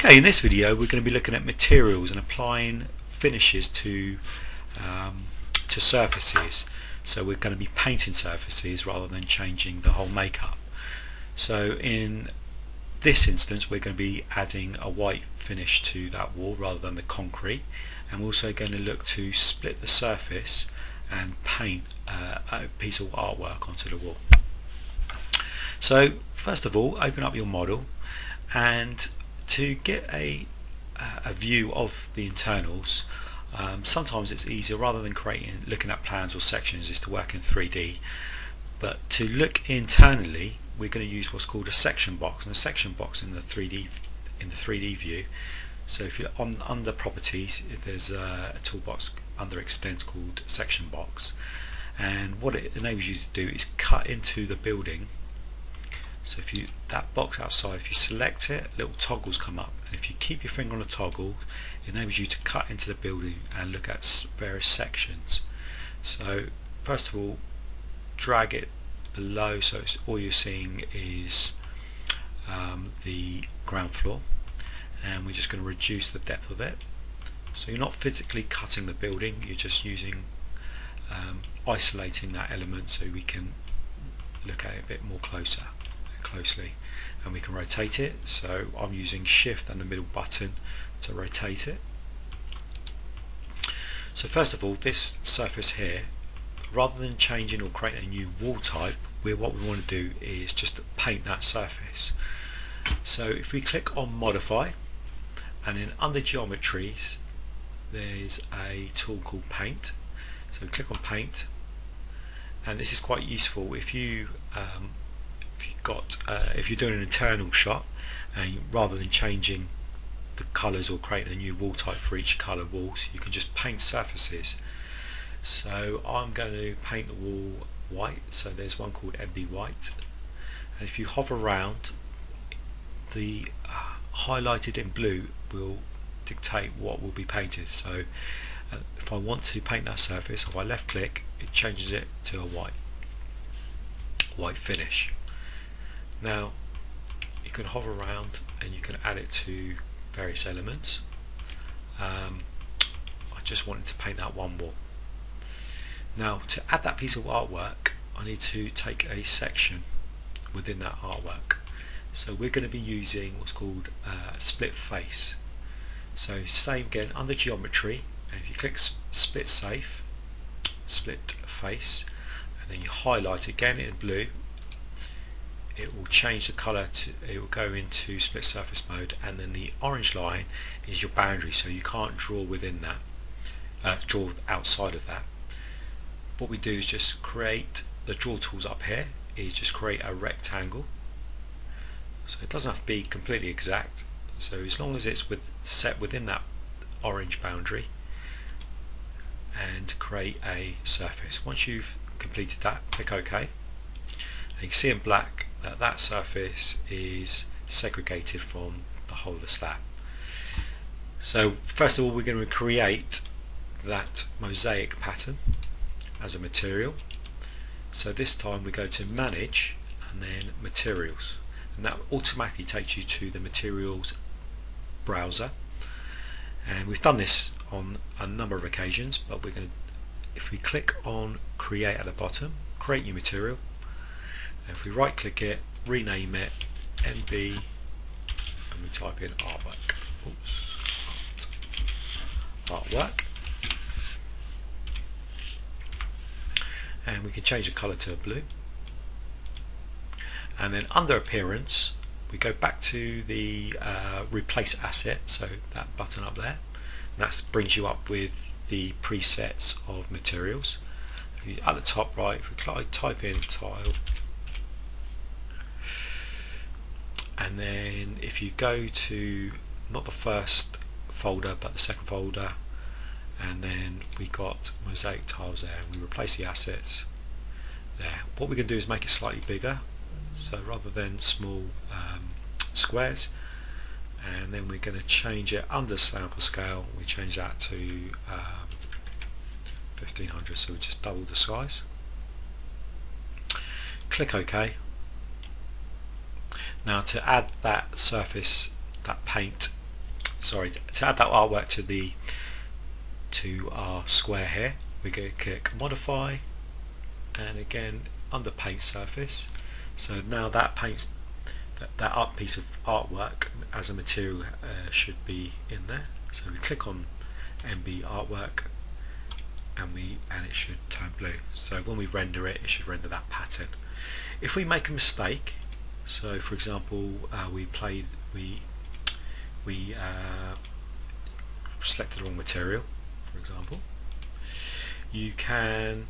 Okay, in this video we're going to be looking at materials and applying finishes to surfaces. So we're going to be painting surfaces rather than changing the whole makeup. So in this instance we're going to be adding a white finish to that wall rather than the concrete, and we're also going to look to split the surface and paint a piece of artwork onto the wall. So first of all, open up your model, and to get a view of the internals, sometimes it's easier, rather than looking at plans or sections, is to work in 3D. But to look internally, we're going to use what's called a section box, and a section box in the 3D view. So if you're under properties, there's a toolbox under extents called section box, and what it enables you to do is cut into the building. So if that box outside, if you select it, little toggles come up, and if you keep your finger on the toggle, it enables you to cut into the building and look at various sections. So first of all, drag it below, so all you're seeing is the ground floor, and we're just going to reduce the depth of it. So you're not physically cutting the building, you're just using isolating that element so we can look at it a bit more closely, and we can rotate it. So I'm using shift and the middle button to rotate it. So first of all, this surface here, rather than changing or creating a new wall type, what we want to do is just paint that surface. So if we click on modify, and then under geometries there's a tool called paint. So click on paint, and this is quite useful if you're doing an internal shot, and rather than changing the colours or creating a new wall type for each colour walls, you can just paint surfaces. So I'm going to paint the wall white, so there's one called MB white, and if you hover around, the highlighted in blue will dictate what will be painted. So if I want to paint that surface, if I left click, it changes it to a white finish. Now you can hover around and you can add it to various elements. I just wanted to paint that one wall. Now to add that piece of artwork, I need to take a section within that artwork. So we're going to be using what's called split face. So same again, under geometry, and if you click split face, and then you highlight again in blue, it will change the colour to, it will go into split surface mode, and then the orange line is your boundary, so you can't draw within that, draw outside of that. What we do is just create the draw tools up here, is just create a rectangle. So it doesn't have to be completely exact, so as long as it's set within that orange boundary, and create a surface. Once you've completed that, click OK, and you can see in black that that surface is segregated from the whole of the slab. So first of all, we're going to create that mosaic pattern as a material. So this time we go to manage and then materials, and that automatically takes you to the materials browser, and we've done this on a number of occasions, but we're going to, if we click on create at the bottom, create new material, and if we right click it, rename it NB, and we type in artwork. Artwork, and we can change the colour to a blue, and then under appearance we go back to the replace asset, so that button up there, and that brings you up with the presets of materials. At the top right, if we type in tile, and then if you go to not the first folder but the second folder, and then we got mosaic tiles there, and we replace the assets there. What we're going to do is make it slightly bigger, so rather than small squares, and then we're going to change it under sample scale. We change that to 1500, so we just double the size. Click OK. Now to add that surface, that paint sorry, to add that artwork to our square here, we're going to click modify, and again under paint surface. So now that that piece of artwork as a material should be in there. So we click on MB artwork, and it should turn blue. So when we render it, it should render that pattern. If we make a mistake, so for example we selected the wrong material, for example, you can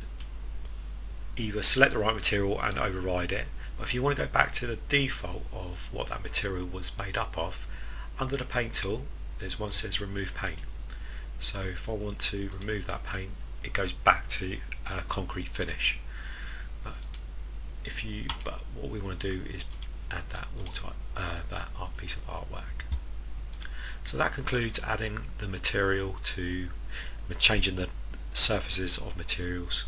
either select the right material and override it, but if you want to go back to the default of what that material was made up of, under the paint tool there's one that says remove paint. So if I want to remove that paint, it goes back to a concrete finish. But what we want to do is add that art piece of artwork. So that concludes adding the material to changing the surfaces of materials